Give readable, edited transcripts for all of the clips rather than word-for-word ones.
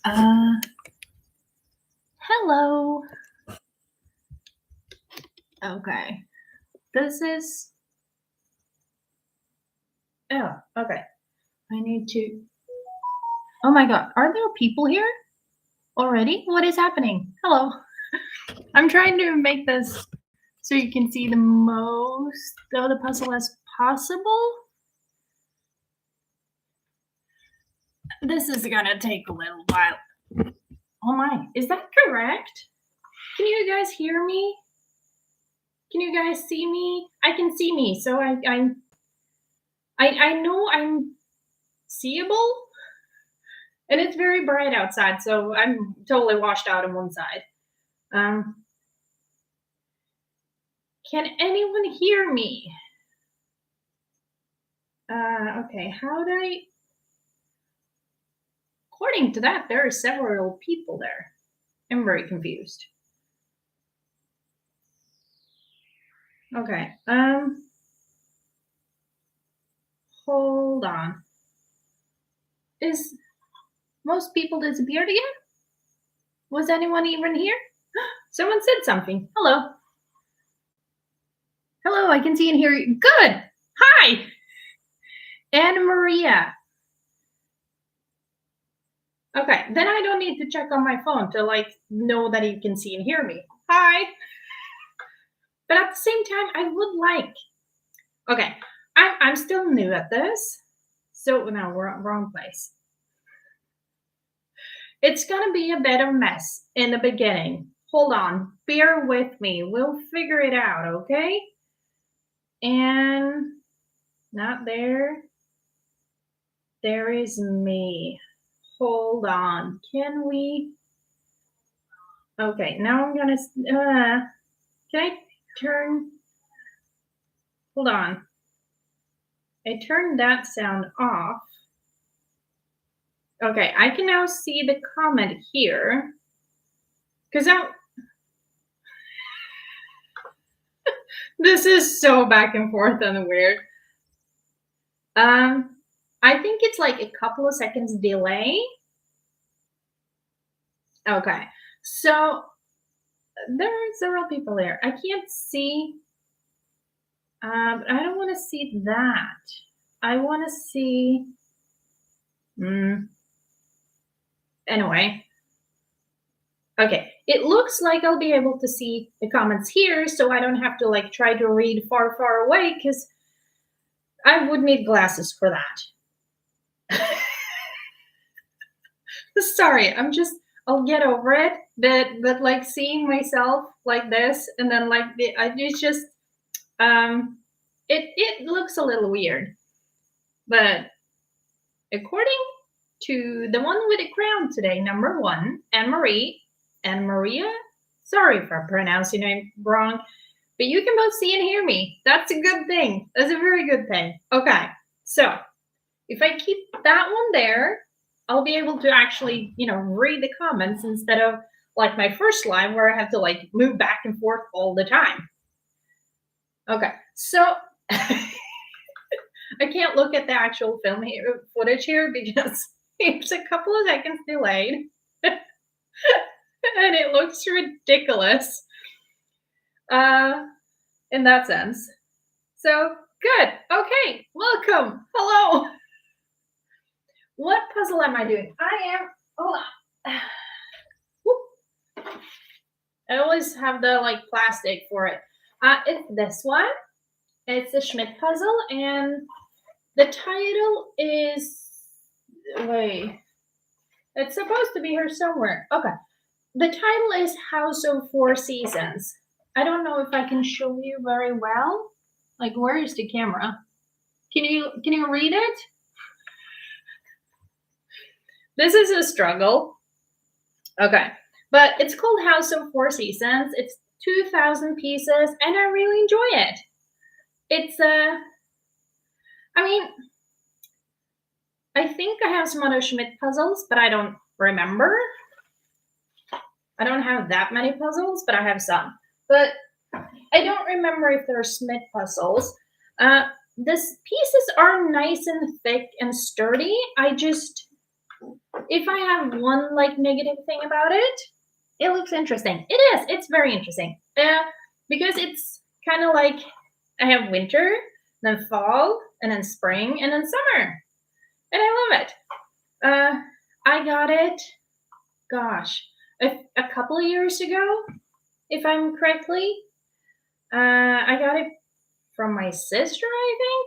Uh, Hello. Okay. This is. Oh, okay. I need to. Oh my god. Are there people here already? What is happening? Hello. I'm trying to make this so you can see the most of the puzzle as possible. This is gonna take a little while. Oh my. Is that correct? Can you guys hear me? Can you guys see me? I can see me, so I know I'm seeable. And it's very bright outside, so I'm totally washed out on one side. Um, can anyone hear me? Okay, how do I? According to that, there are several people there. I'm very confused. Okay, hold on. Is most people disappeared again? Was anyone even here? Someone said something. Hello. Hello, I can see and hear you. Good. Hi, Anna Maria. Okay, then I don't need to check on my phone to like know that you can see and hear me. Hi. But at the same time, I would like. Okay, I'm still new at this, so no, we're wrong place. It's gonna be a bit of a mess in the beginning. Hold on, bear with me. We'll figure it out, okay? And not there. There is me. Hold on. Can we? Okay, now I'm gonna. Can I turn? Hold on. I turned that sound off. Okay, I can now see the comment here. Because this is so back and forth and weird. I think it's like a couple of seconds delay. Okay, so there are several people there. I can't see. I don't want to see that. I want to see. Anyway. Okay, it looks like I'll be able to see the comments here, so I don't have to like try to read far, far away because I would need glasses for that. Sorry, I'll get over it. But like seeing myself like this and then like it's just it looks a little weird. But according to the one with the crown today, number 1, Anne Maria. Sorry for pronouncing your name wrong, but you can both see and hear me. That's a good thing. That's a very good thing. Okay, so if I keep that one there, I'll be able to actually, read the comments instead of like my first line where I have to like move back and forth all the time. Okay, so I can't look at the actual footage here because it's a couple of seconds delayed. And it looks ridiculous in that sense. So good. Okay, welcome. Hello. What puzzle am I doing? Hold on. I always have the like plastic for it. It's this one. It's a Schmidt puzzle, and the title is. Wait. It's supposed to be here somewhere. Okay. The title is House of Four Seasons. I don't know if I can show you very well. Like, where is the camera? Can you read it? This is a struggle. Okay. But it's called House of Four Seasons. It's 2,000 pieces, and I really enjoy it. It's I think I have some other Schmidt puzzles, but I don't remember. I don't have that many puzzles, but I have some. But I don't remember if they're Schmidt puzzles. These pieces are nice and thick and sturdy. I just if I have one like negative thing about it, it looks interesting. It is. It's very interesting. Because it's kind of like I have winter, then fall, and then spring, and then summer, and I love it. I got it. Gosh, a couple of years ago, if I'm correctly. I got it from my sister, I think,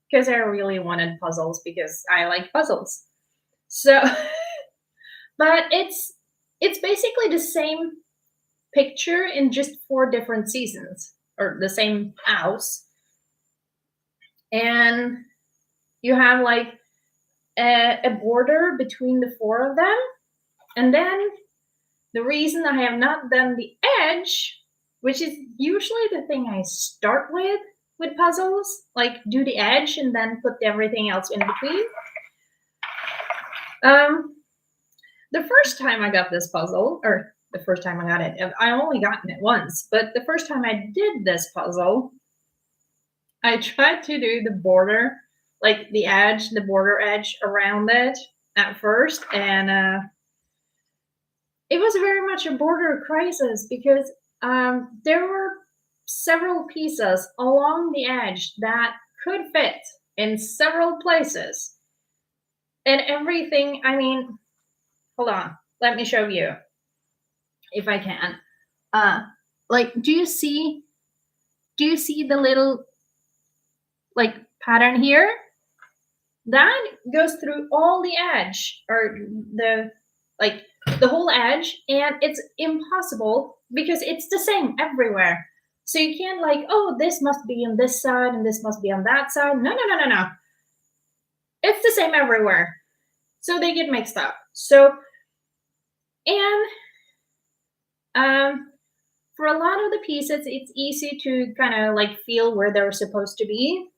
because I really wanted puzzles because I like puzzles. So, but it's basically the same picture in just 4 different seasons, or the same house, and you have like a border between the 4 of them, and then the reason I have not done the edge, which is usually the thing I start with puzzles, like do the edge and then put everything else in between. The first time I got this puzzle, or the first time I got it, I only gotten it once, but the first time I did this puzzle, I tried to do the border, like the edge, the border edge around it at first, and it was very much a border crisis because there were several pieces along the edge that could fit in several places. And everything, I mean, hold on, let me show you if I can. Like, do you see the little like pattern here? That goes through all the edge, or the whole edge, and it's impossible because it's the same everywhere. So you can't like, oh, this must be on this side and this must be on that side. No. It's the same everywhere. So they get mixed up. So, and for a lot of the pieces, it's easy to kind of like feel where they're supposed to be.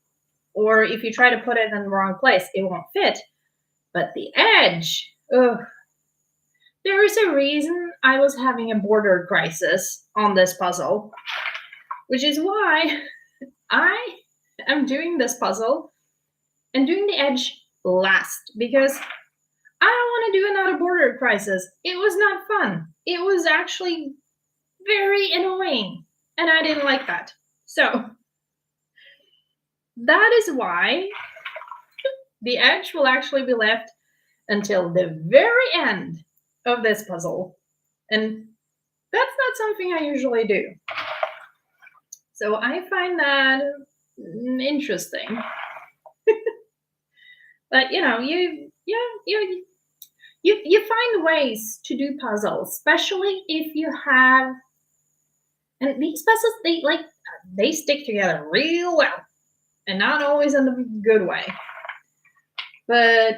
Or if you try to put it in the wrong place, it won't fit. But the edge, ugh. There is a reason I was having a border crisis on this puzzle, which is why I am doing this puzzle and doing the edge last, because I don't want to do another border crisis. It was not fun. It was actually very annoying, and I didn't like that. So that is why the edge will actually be left until the very end of this puzzle. And that's not something I usually do. So I find that interesting. But you know, you find ways to do puzzles, especially if you have, and these puzzles they stick together real well, and not always in the good way. But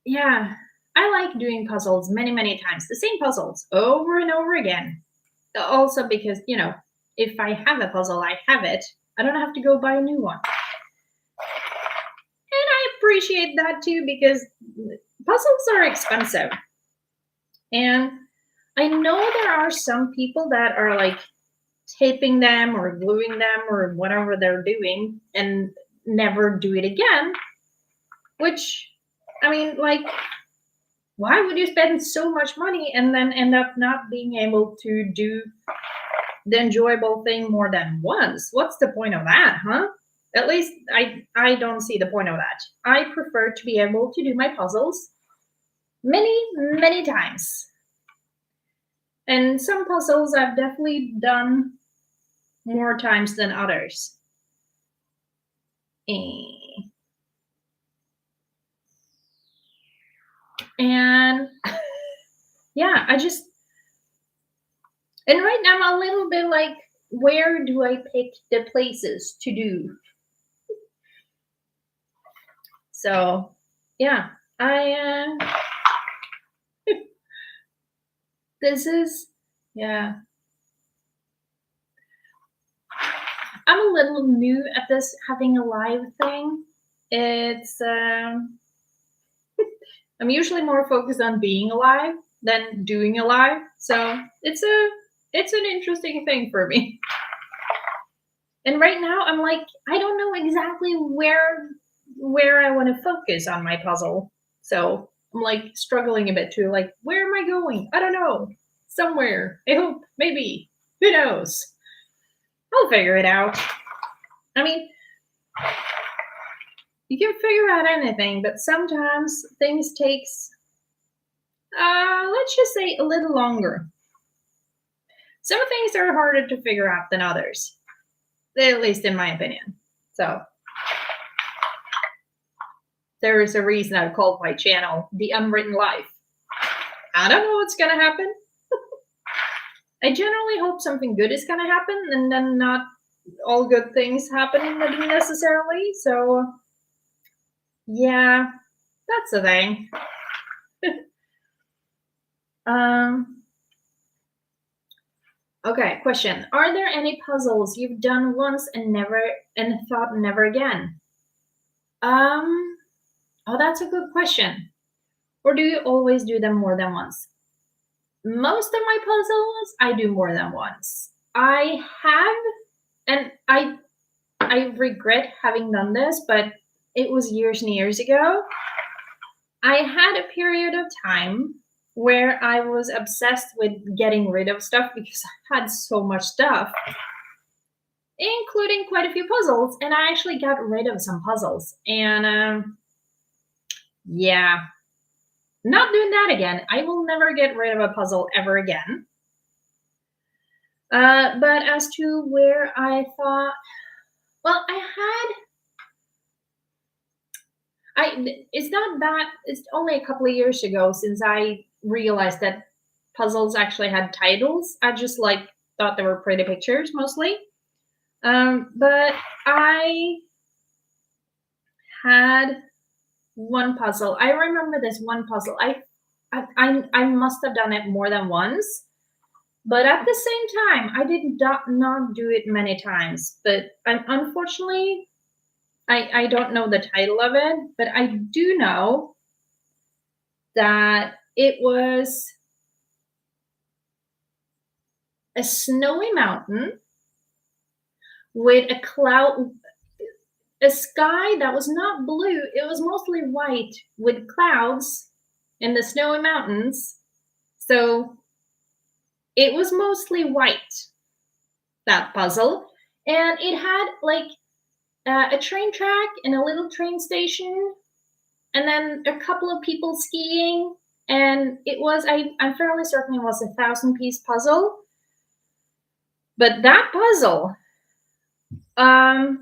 yeah, I like doing puzzles many times, the same puzzles over and over again. Also because, you know, if I have a puzzle, I have it. I don't have to go buy a new one. And I appreciate that too, because puzzles are expensive. And I know there are some people that are like taping them or gluing them or whatever they're doing and never do it again. Which, I mean, like, why would you spend so much money and then end up not being able to do the enjoyable thing more than once? What's the point of that, huh? At least I don't see the point of that. I prefer to be able to do my puzzles many times. And some puzzles I've definitely done more times than others. And yeah, and right now I'm a little bit like, where do I pick the places to do? So yeah, this is, yeah. I'm a little new at this, having a live thing. It's I'm usually more focused on being alive than doing a live, so it's an interesting thing for me. And right now I'm like, I don't know exactly where I want to focus on my puzzle. So I'm like struggling a bit too. Like, where am I going? I don't know. Somewhere. I hope. Maybe. Who knows? I'll figure it out. I mean, you can figure out anything, but sometimes things takes let's just say a little longer. Some things are harder to figure out than others, at least in my opinion. So there is a reason I've called my channel The Unwritten Life. I don't know what's gonna happen. I generally hope something good is gonna happen, and then not all good things happen necessarily. So yeah, that's the thing. Okay, question. Are there any puzzles you've done once and thought never again? Oh, that's a good question. Or do you always do them more than once? Most of my puzzles I do more than once. I have, and I regret having done this, but it was years and years ago. I had a period of time where I was obsessed with getting rid of stuff because I had so much stuff, including quite a few puzzles, and I actually got rid of some puzzles. And yeah, not doing that again. I will never get rid of a puzzle ever again. But as to where I thought, well, it's not that, it's only a couple of years ago since I realized that puzzles actually had titles. I just like thought they were pretty pictures mostly. But I had one puzzle. I remember this one puzzle. I must have done it more than once, but at the same time, I did not do it many times. But unfortunately, I don't know the title of it, but I do know that it was a snowy mountain with a sky that was not blue. It was mostly white with clouds in the snowy mountains. So it was mostly white, that puzzle. And it had like a train track and a little train station, and then a couple of people skiing. And it was, I'm fairly certain it was a 1,000-piece puzzle. But that puzzle, I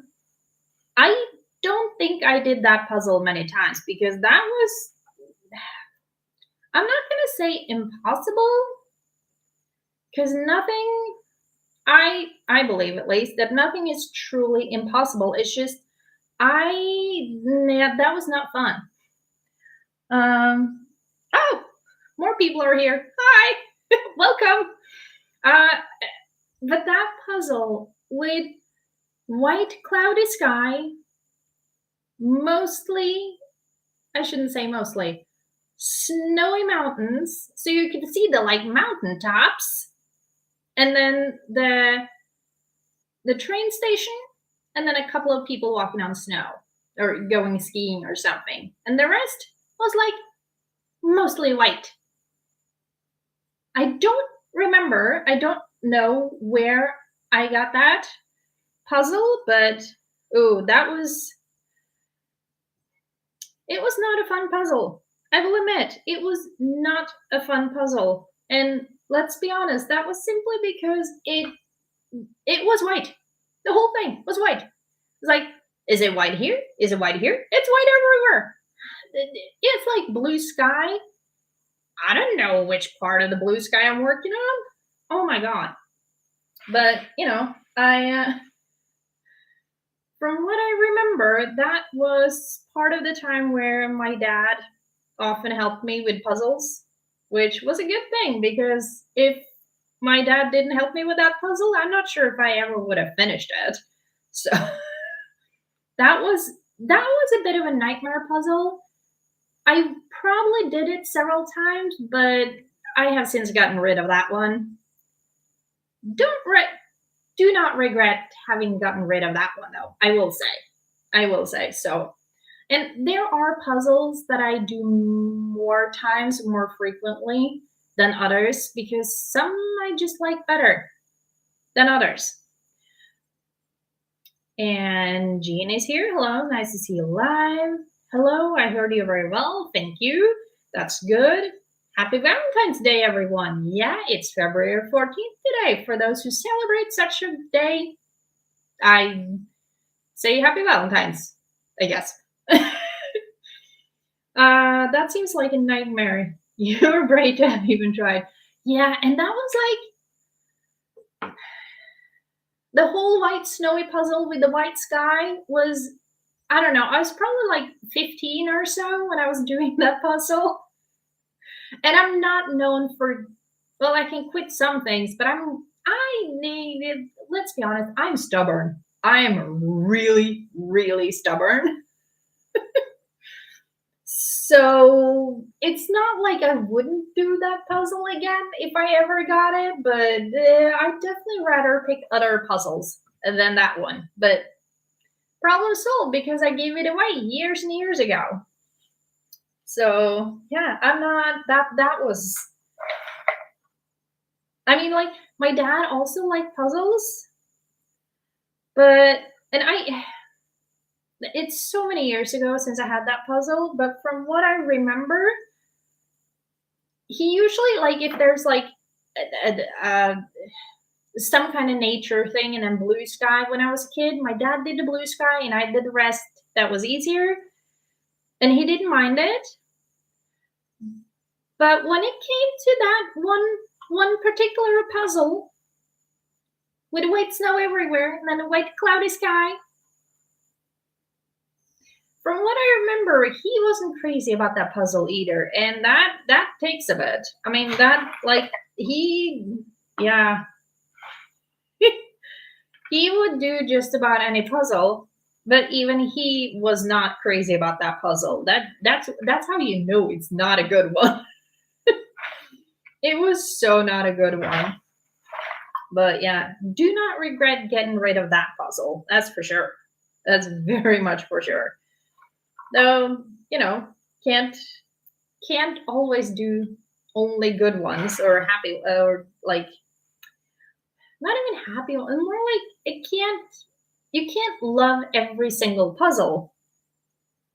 don't think I did that puzzle many times because that was, I'm not going to say impossible, because nothing, I believe at least, that nothing is truly impossible. It's just, that was not fun. Oh, more people are here. Hi, welcome. But that puzzle with white cloudy sky, mostly, I shouldn't say mostly, snowy mountains, so you can see the like mountain tops, and then the train station, and then a couple of people walking on snow or going skiing or something, and the rest was like mostly white. I don't know where I got that puzzle, but oh, it was not a fun puzzle. I will admit, it was not a fun puzzle. And let's be honest, that was simply because it was white. The whole thing was white. It's like, is it white here? Is it white here? It's white everywhere. It's like blue sky. I don't know which part of the blue sky I'm working on. Oh my god. But, from what I remember, that was part of the time where my dad often helped me with puzzles, which was a good thing because if my dad didn't help me with that puzzle, I'm not sure if I ever would have finished it. So that was a bit of a nightmare puzzle. I probably did it several times, but I have since gotten rid of that one. Do not regret having gotten rid of that one, though. I will say. So And there are puzzles that I do more times, more frequently than others because some I just like better than others. And Jean is here. Hello, nice to see you live. Hello, I heard you very well. Thank you. That's good. Happy Valentine's Day, everyone. Yeah, it's February 14th today. For those who celebrate such a day, I say happy Valentine's, I guess. That seems like a nightmare. You're brave to have even tried. Yeah, and that was like the whole white snowy puzzle with the white sky was, I don't know, I was probably like 15 or so when I was doing that puzzle. And I'm not known for, well, I can quit some things, but let's be honest, I'm stubborn. I am really, really stubborn. So it's not like I wouldn't do that puzzle again if I ever got it, but I'd definitely rather pick other puzzles than that one. But problem solved because I gave it away years and years ago. So yeah, I'm not that was. I mean, like my dad also liked puzzles, but and I. It's so many years ago since I had that puzzle, but from what I remember, he usually like if there's like some kind of nature thing and then blue sky when I was a kid. My dad did the blue sky and I did the rest that was easier. And he didn't mind it. But when it came to that one particular puzzle with white snow everywhere and then a white cloudy sky, from what I remember, he wasn't crazy about that puzzle either. And that takes a bit. I mean that like yeah. He would do just about any puzzle, but even he was not crazy about that puzzle. That's how you know it's not a good one. It was so not a good one. But yeah, do not regret getting rid of that puzzle. That's for sure. That's very much for sure. Though, can't always do only good ones or happy or like not even happy, more like you can't love every single puzzle,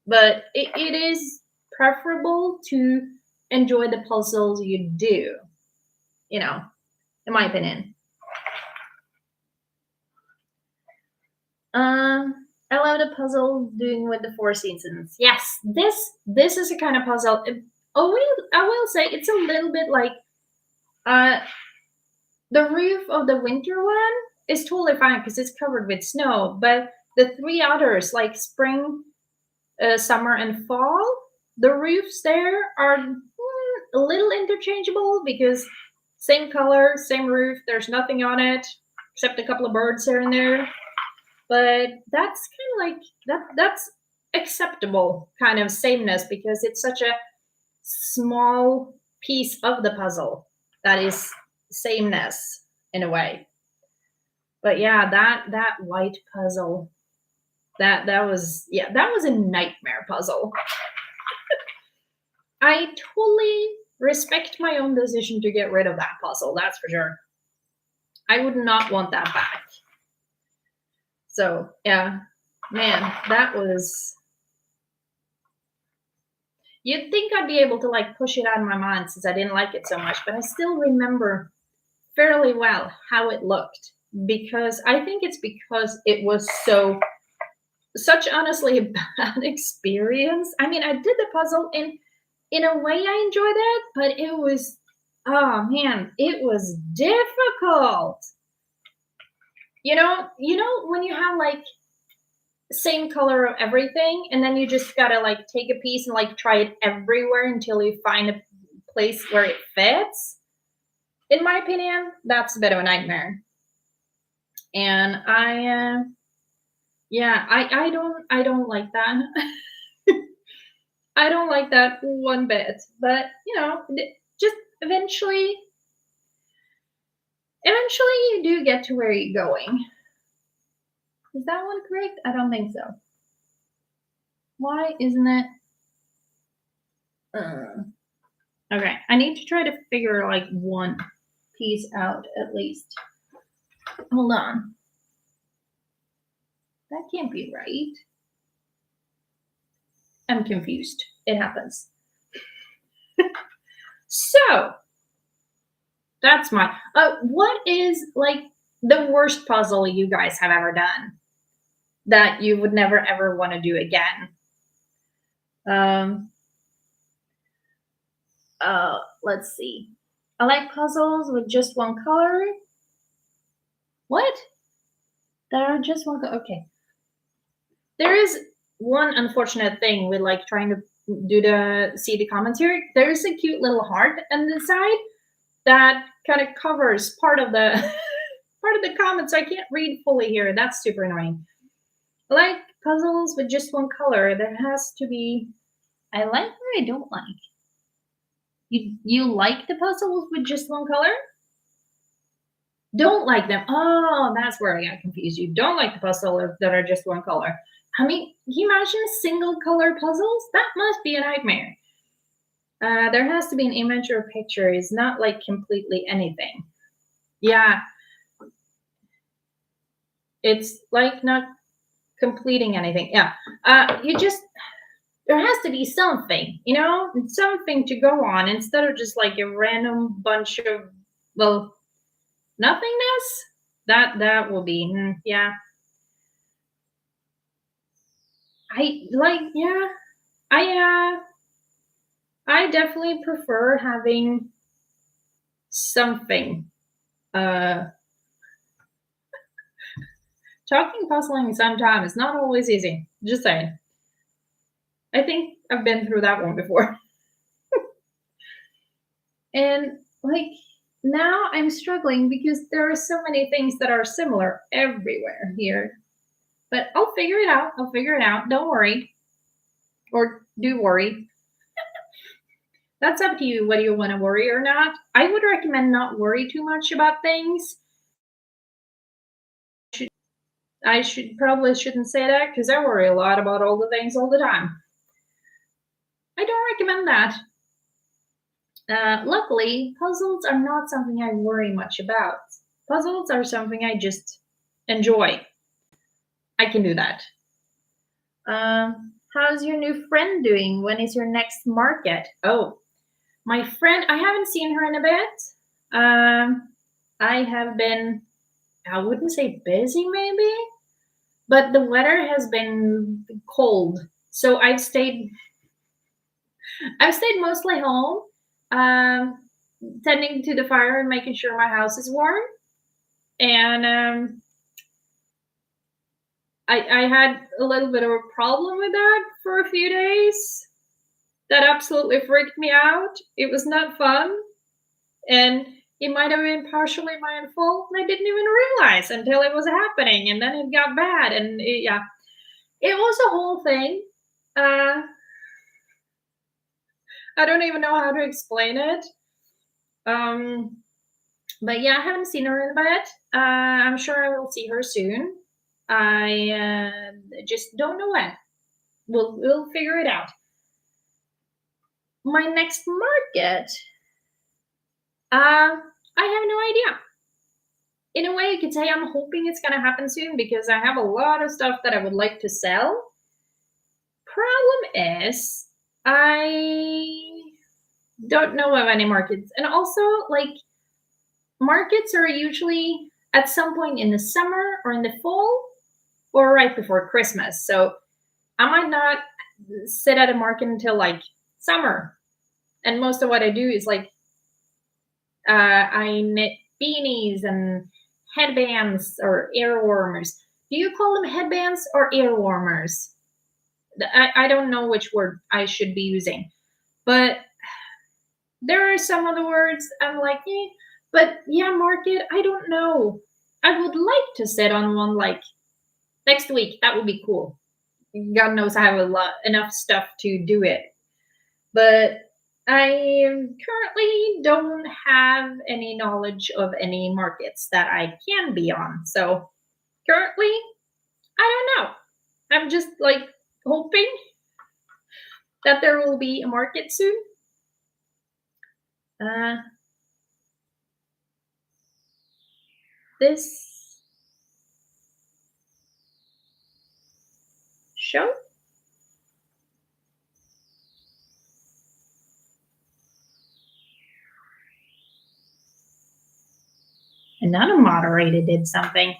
but it is preferable to enjoy the puzzles you do, in my opinion. I love the puzzle doing with the Four Seasons. Yes, this is a kind of puzzle. I will say it's a little bit like uh the roof of the winter one is totally fine because it's covered with snow, but the three others, like spring, summer, and fall, the roofs there are a little interchangeable because same color, same roof, there's nothing on it except a couple of birds here and there. But that's kind of like that's acceptable kind of sameness because it's such a small piece of the puzzle that is sameness in a way. But yeah, that white puzzle, that was a nightmare puzzle. I totally respect my own decision to get rid of that puzzle, that's for sure. I would not want that back. So yeah, man, that was. You'd think I'd be able to like push it out of my mind since I didn't like it so much, but I still remember fairly well how it looked because I think it's because it was such honestly a bad experience. I mean, I did the puzzle in a way I enjoyed it, but it was, oh man, it was difficult. When you have like same color of everything and then you just gotta like take a piece and like try it everywhere until you find a place where it fits. In my opinion, that's a bit of a nightmare. And I don't like that. I don't like that one bit. But just eventually you do get to where you're going. Is that one correct? I don't think so. Why isn't it? Okay, I need to try to figure like one piece out at least. Hold on. That can't be right. I'm confused. It happens. So that's my. What is like the worst puzzle you guys have ever done that you would never ever want to do again? Um. Let's see. I like puzzles with just one color. What? That are just one color. Okay. There is one unfortunate thing with like trying to see the comments here. There's a cute little heart on the side that kind of covers part of the part of the comment, so I can't read fully here. That's super annoying. I like puzzles with just one color. There has to be. I like or I don't like. You like the puzzles with just one color? Don't like them. Oh, that's where I got confused. You don't like the puzzles that are just one color. I mean, can you imagine single color puzzles? That must be a nightmare. There has to be an image or picture. It's not like completely anything. Yeah. It's like not completing anything. Yeah. There has to be something, something to go on instead of just like a random bunch of, well, nothingness. That will be, yeah. Yeah. I definitely prefer having something. Talking puzzling sometimes is not always easy. Just saying. I think I've been through that one before. And like now I'm struggling because there are so many things that are similar everywhere here. But I'll figure it out. I'll figure it out. Don't worry. Or do worry. That's up to you whether you want to worry or not. I would recommend not worry too much about things. I shouldn't say that because I worry a lot about all the things all the time. I don't recommend that. Luckily, puzzles are not something I worry much about. Puzzles are something I just enjoy. I can do that. How's your new friend doing? When is your next market? Oh, my friend, I haven't seen her in a bit. I have been, I wouldn't say busy maybe, but the weather has been cold. So I've stayed mostly home, um, tending to the fire and making sure my house is warm. And I had a little bit of a problem with that for a few days. That absolutely freaked me out. It was not fun. And it might have been partially my fault. And I didn't even realize until it was happening. And then it got bad. And yeah, it was a whole thing. Uh, I don't even know how to explain it. Um, but yeah, I haven't seen her in a bit. I'm sure I will see her soon. I just don't know when. We'll figure it out. My next market, I have no idea. In a way, you could say I'm hoping it's gonna happen soon because I have a lot of stuff that I would like to sell. Problem is, I don't know of any markets, and also like markets are usually at some point in the summer or in the fall or right before Christmas. So I might not sit at a market until like summer. And most of what I do is like I knit beanies and headbands or ear warmers. Do you call them headbands or ear warmers? I don't know which word I should be using, but there are some other words I'm like, but yeah, market, I don't know. I would like to sit on one like next week. That would be cool. God knows I have enough stuff to do it. But I currently don't have any knowledge of any markets that I can be on. So currently, I don't know. I'm just like hoping. that there will be a market soon. This show. Another moderator did something.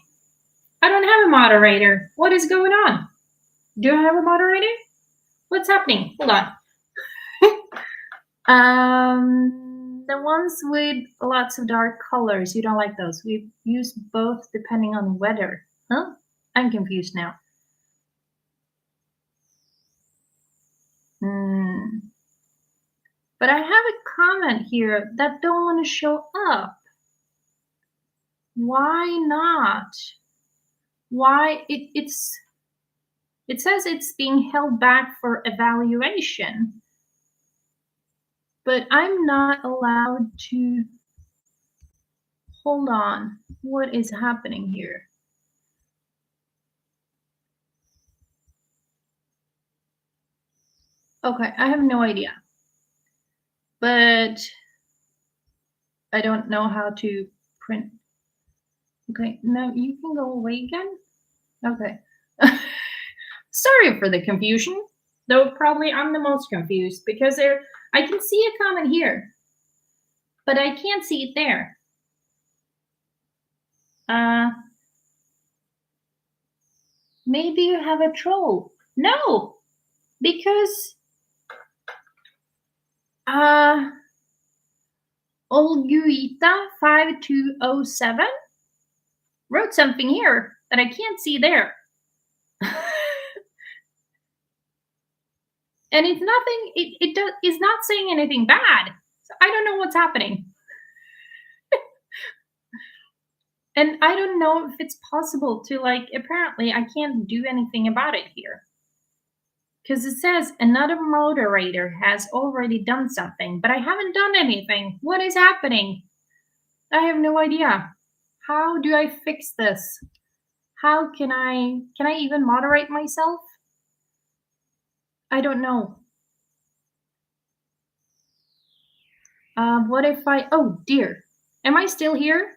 I don't have a moderator. What is going on? Do I have a moderator? What's happening? Hold on. The ones with lots of dark colors, you don't like those. We use both depending on weather. Huh? I'm confused now. But I have a comment here that don't want to show up. Why not? Why it says it's being held back for evaluation, but I'm not allowed to. Hold on, what is happening here? Okay, I have no idea, but I don't know how to print. Okay, now you can go away again. Okay. Sorry for the confusion, though probably I'm the most confused because I can see a comment here, but I can't see it there. Maybe you have a troll. No, because Olguita5207 wrote something here that I can't see there. And it's nothing, it's not saying anything bad. So I don't know what's happening. And I don't know if it's possible to, like, apparently I can't do anything about it here. Because it says another moderator has already done something, but I haven't done anything. What is happening? I have no idea. How do I fix this? How can I even moderate myself? I don't know. What if oh dear. Am I still here?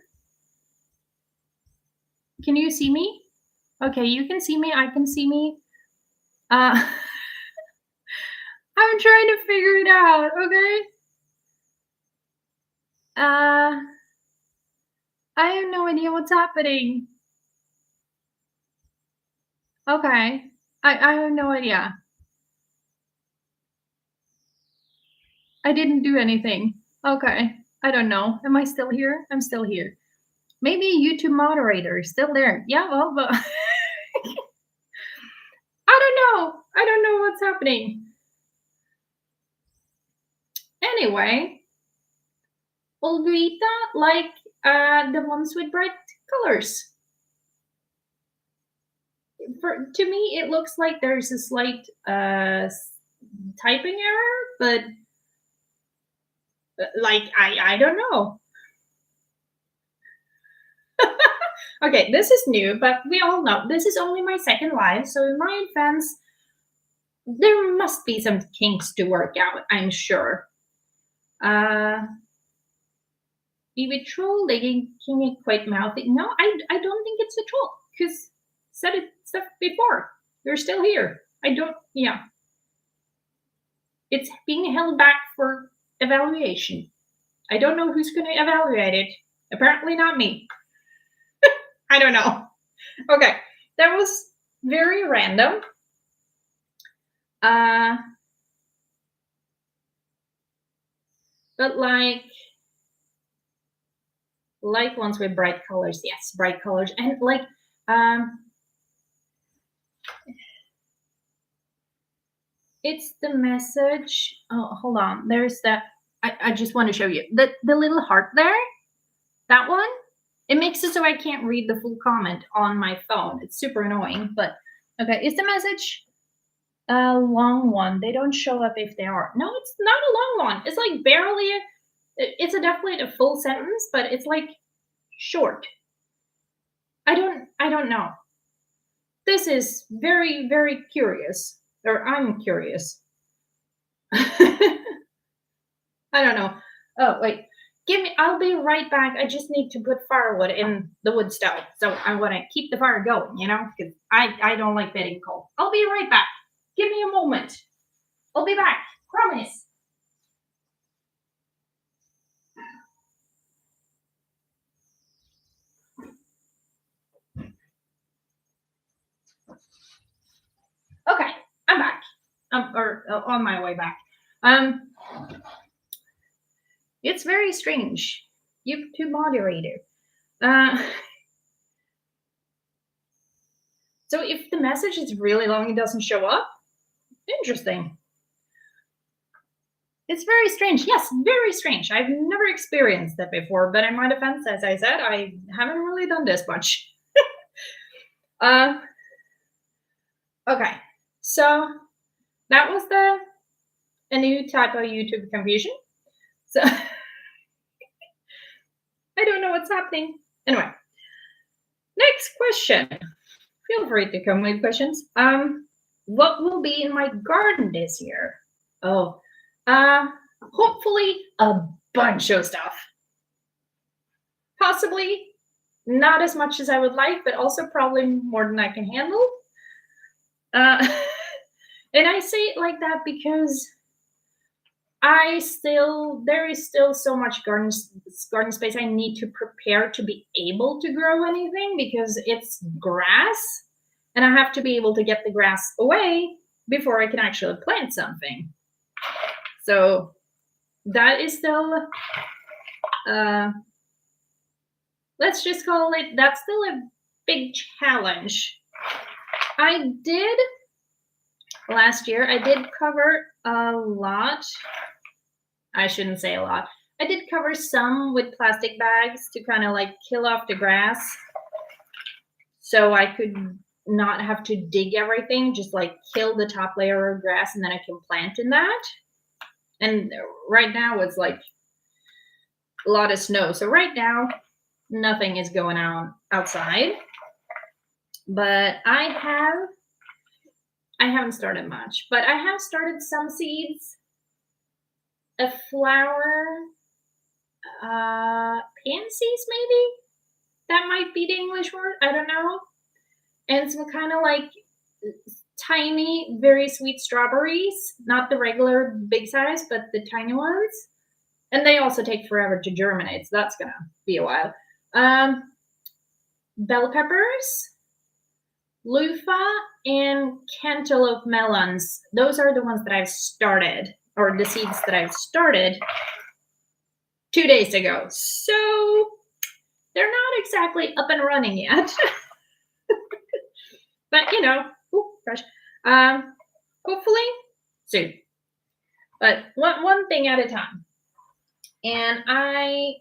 Can you see me? Okay, you can see me, I can see me. I'm trying to figure it out, okay? I have no idea what's happening. Okay, I have no idea. I didn't do anything. Okay, I don't know. Am I still here? I'm still here. Maybe YouTube moderator is still there. Yeah, well, but I don't know. I don't know what's happening. Anyway, Olguita like the ones with bright colors. To me, it looks like there's a slight typing error, but like I don't know. Okay, this is new, but we all know this is only my second live, so in my advance, there must be some kinks to work out, I'm sure. Maybe troll legging king quite mouthy. No, I don't think it's a troll, because said it stuff before. You're still here. I don't, yeah. It's being held back for evaluation. I don't know who's going to evaluate it. Apparently not me. I don't know. Okay, that was very random. But like ones with bright colors. Yes, bright colors. And like, it's the message. Oh, hold on. There's that. I just want to show you the little heart there. That one. It makes it so I can't read the full comment on my phone. It's super annoying, but okay. Is the message a long one? They don't show up if they are. No, it's not a long one. It's like barely. It's definitely a full sentence, but it's like short. I don't know. This is very, very curious, or I'm curious. I don't know. Oh, wait. I'll be right back. I just need to put firewood in the wood stove. So I want to keep the fire going, because I don't like getting cold. I'll be right back. Give me a moment. I'll be back. Promise. Okay, I'm back. Or on my way back. It's very strange. YouTube moderator. So if the message is really long, it doesn't show up. Interesting. It's very strange. Yes, very strange. I've never experienced that before, but in my defense, as I said, I haven't really done this much. Okay, so that was a new type of YouTube confusion. So I don't know what's happening. Anyway, next question. Feel free to come with questions. What will be in my garden this year? Oh, hopefully a bunch of stuff. Possibly not as much as I would like, but also probably more than I can handle. And I say it like that because there is still so much garden space I need to prepare to be able to grow anything, because it's grass and I have to be able to get the grass away before I can actually plant something. So that is still, let's just call it, that's still a big challenge. Last year, I did cover a lot. I shouldn't say a lot. I did cover some with plastic bags to kind of like kill off the grass, so I could not have to dig everything, just like kill the top layer of grass and then I can plant in that. And right now it's like a lot of snow. So right now, nothing is going on outside, but I haven't started much, but I have started some seeds. A flower, pansies maybe? That might be the English word, I don't know. And some kind of like tiny, very sweet strawberries, not the regular big size, but the tiny ones. And they also take forever to germinate, so that's gonna be a while. Bell peppers, loofah, and cantaloupe melons. Those are the ones that I've started, or the seeds that I've started 2 days ago. So they're not exactly up and running yet. But hopefully soon. But one thing at a time. And I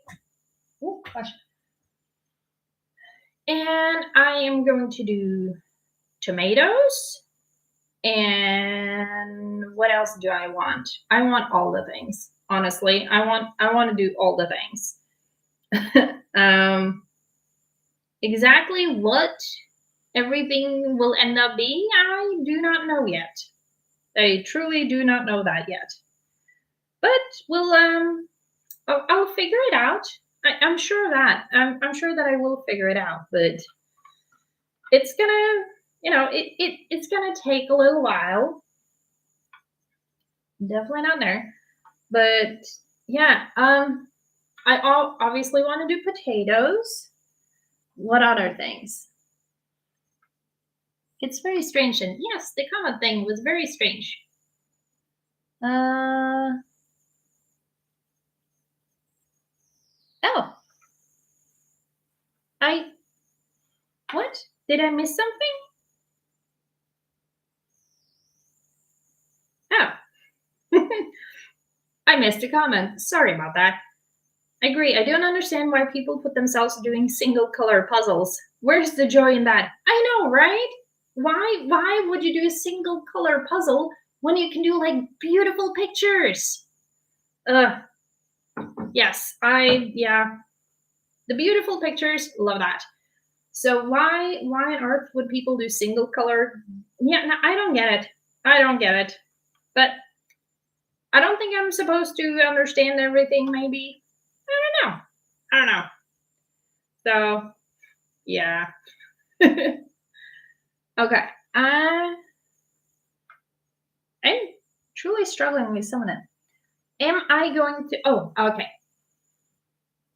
am going to do tomatoes. And what else do I want? I want all the things. Honestly, I want to do all the things. Exactly what everything will end up being, I do not know yet. I truly do not know that yet. But I'll figure it out. I'm sure that I will figure it out. But it's gonna, it's gonna take a little while. Definitely not there. But yeah, I obviously want to do potatoes. What other things? It's very strange. And yes, the comment thing was very strange. Oh. What? Did I miss something? Oh. I missed a comment. Sorry about that. I agree. I don't understand why people put themselves doing single color puzzles. Where's the joy in that? I know, right? Why would you do a single color puzzle when you can do like beautiful pictures? Yes, the beautiful pictures, love that. So why on earth would people do single color? Yeah, no, I don't get it. But I don't think I'm supposed to understand everything, maybe. I don't know. I don't know. So, yeah. Okay. I'm truly struggling with some of them. Am I going to? Oh, okay.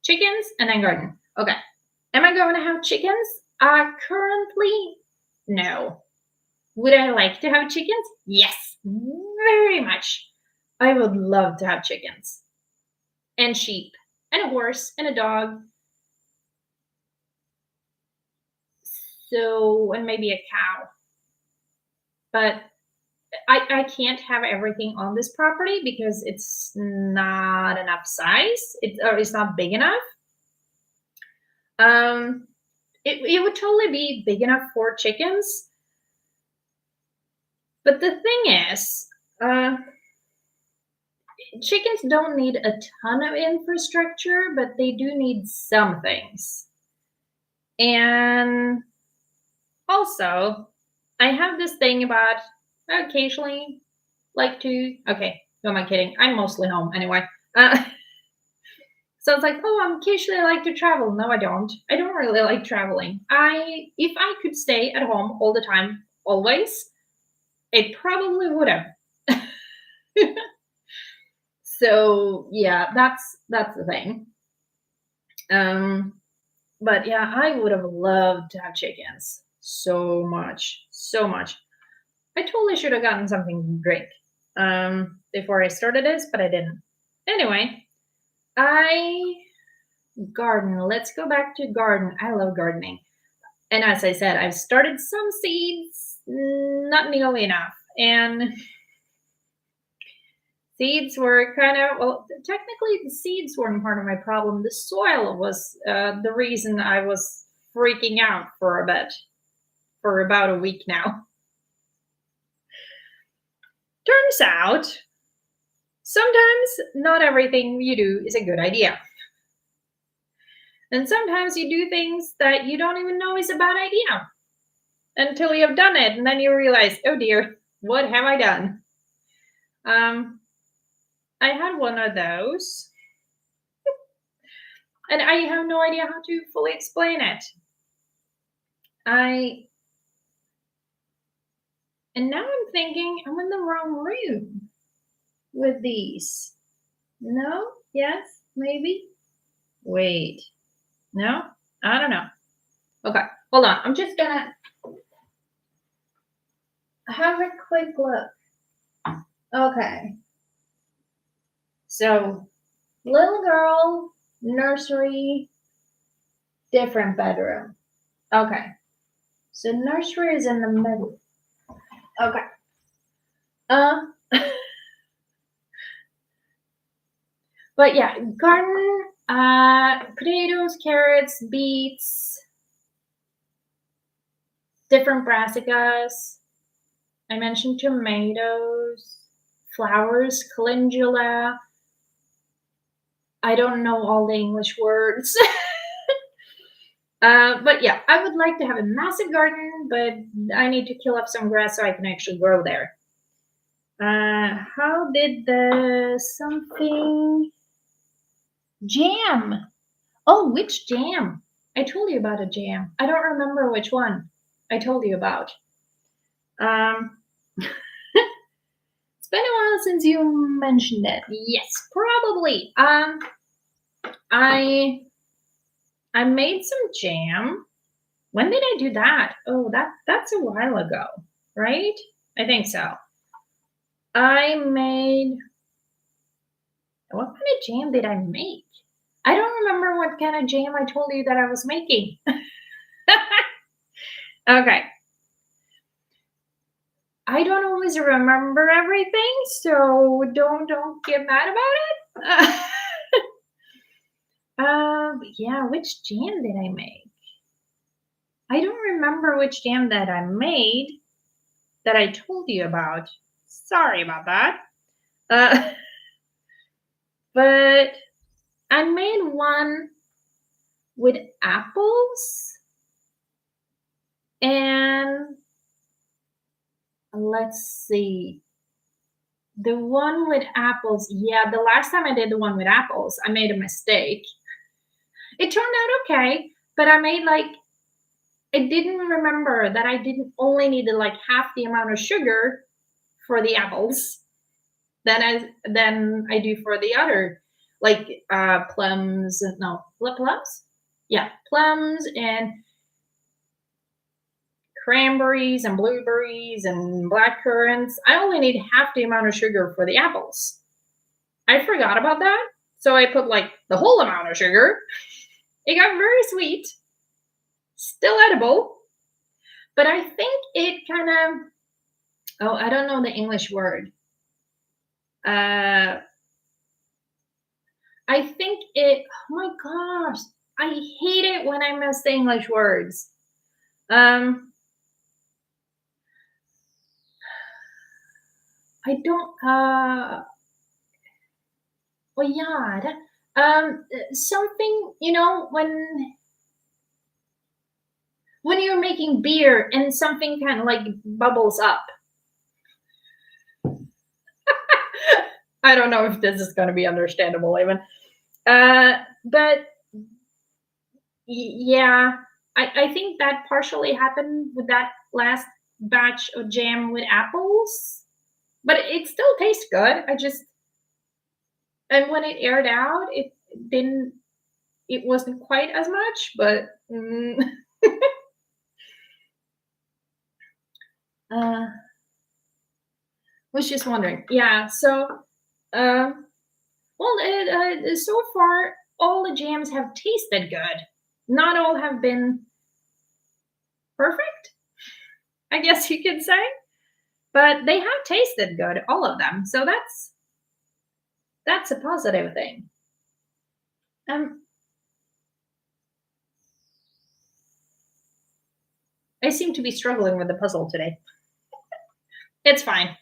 Chickens and then garden. Okay. Am I going to have chickens? Currently, no. Would I like to have chickens? Yes, very much. I would love to have chickens and sheep and a horse and a dog. So, and maybe a cow. But I can't have everything on this property because it's not enough size. It's not big enough. It would totally be big enough for chickens. But the thing is, chickens don't need a ton of infrastructure, but they do need some things. And also, I have this thing about I occasionally like to. Okay, who am I kidding? I'm mostly home anyway. So it's like, oh, I'm occasionally like to travel. No, I don't. I don't really like traveling. If I could stay at home all the time, always, it probably would have. So yeah, that's the thing. But yeah, I would have loved to have chickens so much, so much. I totally should have gotten something to drink before I started this, but I didn't. Anyway, I garden. Let's go back to garden. I love gardening. And as I said, I've started some seeds, not nearly enough. And seeds were kind of, well, technically the seeds weren't part of my problem. The soil was the reason I was freaking out for a bit, for about a week now. Turns out, sometimes not everything you do is a good idea. And sometimes you do things that you don't even know is a bad idea until you have done it. And then you realize, oh dear, what have I done? I had one of those. And I have no idea how to fully explain it. And now I'm thinking I'm in the wrong room with these. No? Yes? Maybe? Wait. No? I don't know. Okay, hold on. I'm just gonna have a quick look. Okay. So, little girl, nursery, different bedroom. Okay. So nursery is in the middle. Okay. But yeah, garden, potatoes, carrots, beets, different brassicas. I mentioned tomatoes, flowers, calendula. I don't know all the English words. But yeah, I would like to have a massive garden, but I need to kill off some grass so I can actually grow there. How did the something jam? Oh, which jam? I told you about a jam. I don't remember which one I told you about. It's been a while since you mentioned it. Yes, probably. I made some jam. When did I do that? Oh, that's a while ago, right? I think so. I made what kind of jam did I make? I don't remember what kind of jam I told you that I was making. Okay. I don't always remember everything, so don't get mad about it. Yeah, which jam did I make? I don't remember which jam that I made that I told you about. Sorry about that. Uh, but I made one with apples and let's see, The one with apples. Yeah, the last time I did the one with apples, I made a mistake. It turned out okay, but I didn't remember that I didn't only needed like half the amount of sugar for the apples than I do for the other, like plums. No, plums. Yeah, plums and cranberries and blueberries and black currants. I only need half the amount of sugar for the apples. I forgot about that, so I put like the whole amount of sugar. It got very sweet, still edible, but I think it kind of, oh, I don't know the English word. I think it, oh my gosh, I hate it when I miss the English words. I don't, oh yeah, something, when you're making beer and something kind of like bubbles up. I don't know if this is going to be understandable even. But yeah, I think that partially happened with that last batch of jam with apples, but it still tastes good. And when it aired out, didn't, it wasn't quite as much, but was just wondering. Yeah, so, uh, well, so far, all the jams have tasted good. Not all have been perfect, I guess you could say, but they have tasted good, all of them. So that's a positive thing. I seem to be struggling with the puzzle today. It's fine.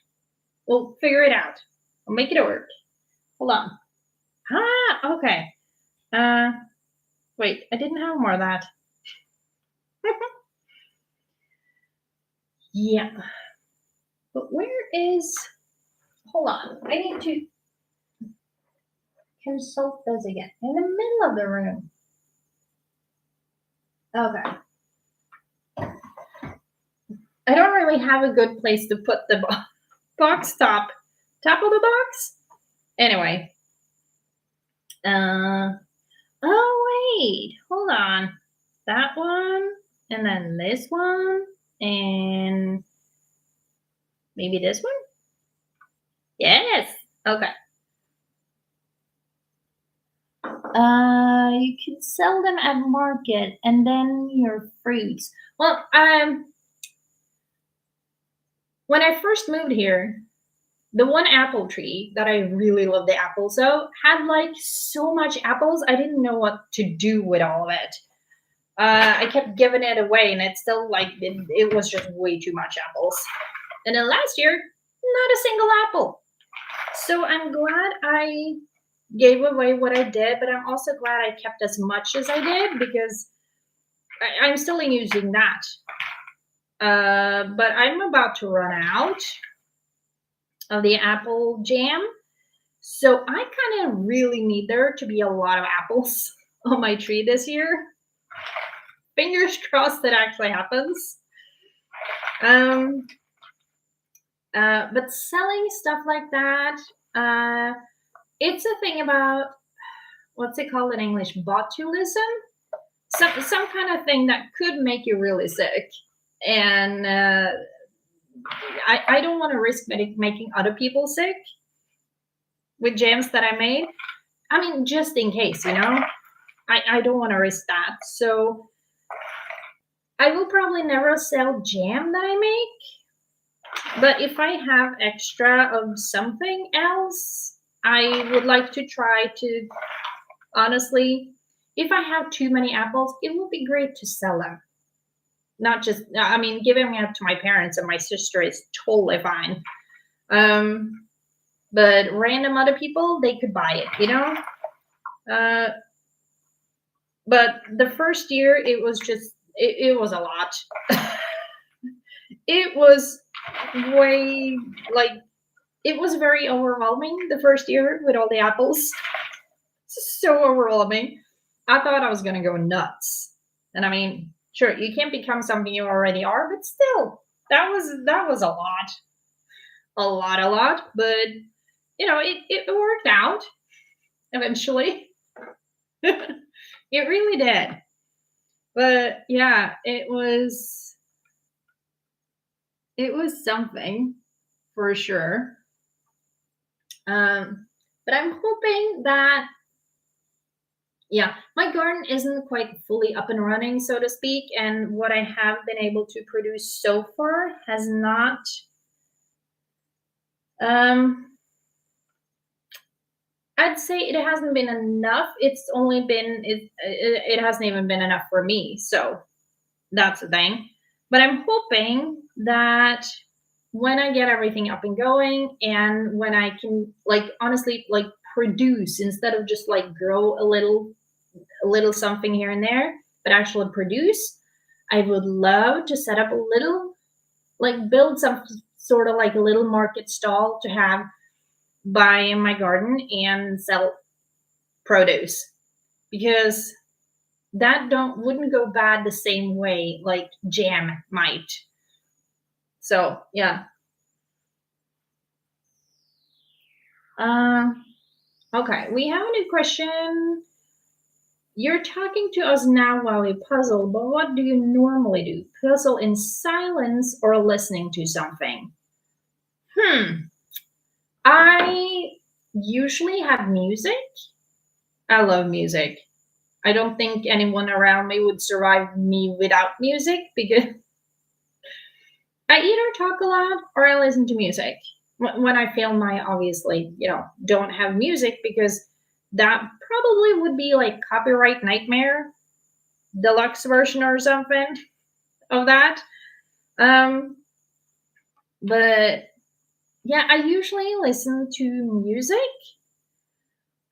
We'll figure it out. We'll make it work. Hold on. Okay. Wait, I didn't have more of that. Yeah. But where is, hold on. I need to consult those again. In the middle of the room. Okay. I don't really have a good place to put the box top of the box. Anyway. Oh wait, hold on. That one, and then this one, and maybe this one? Yes. Okay. You can sell them at market and then your fruits. Well, when I first moved here, the one apple tree that I really love the apples so had like so much apples, I didn't know what to do with all of it. I kept giving it away, and it's still like it was just way too much apples. And then last year, not a single apple. So I'm glad I gave away what I did, but I'm also glad I kept as much as I did because I'm still using that. But I'm about to run out of the apple jam. So I kind of really need there to be a lot of apples on my tree this year. Fingers crossed that actually happens. But selling stuff like that, it's a thing about, what's it called in English? Botulism? Some kind of thing that could make you really sick. And I don't want to risk making other people sick with jams that I made. I mean, just in case, I don't want to risk that. So I will probably never sell jam that I make. But if I have extra of something else, I would like to try to, honestly, if I have too many apples, it would be great to sell them. Not just, I mean, giving them to my parents and my sister is totally fine. But random other people, they could buy it, but the first year, it was just, it was a lot. It was way, like, it was very overwhelming the first year with all the apples. So overwhelming. I thought I was gonna go nuts. And I mean, sure, you can't become something you already are, but still, that was a lot. But it worked out eventually. It really did. But yeah, it was something for sure. But I'm hoping that, yeah, my garden isn't quite fully up and running, so to speak, and what I have been able to produce so far has not, um, I'd say it hasn't been enough. It's only been, it hasn't even been enough for me. So that's the thing. But I'm hoping that when I get everything up and going and when I can, like, honestly, like, produce instead of just like grow a little something here and there, but actually produce, I would love to set up a little, like, build some sort of like a little market stall to have by my garden and sell produce, because that don't wouldn't go bad the same way like jam might. So yeah. uh, okay, we have a new question. You're talking to us now while we puzzle, but what do you normally do? Puzzle in silence or listening to something? Hmm. I usually have music. I love music. I don't think anyone around me would survive me without music, because I either talk a lot or I listen to music. When I film, I obviously, don't have music, because that probably would be like copyright nightmare, deluxe version or something of that. Um, but yeah, I usually listen to music.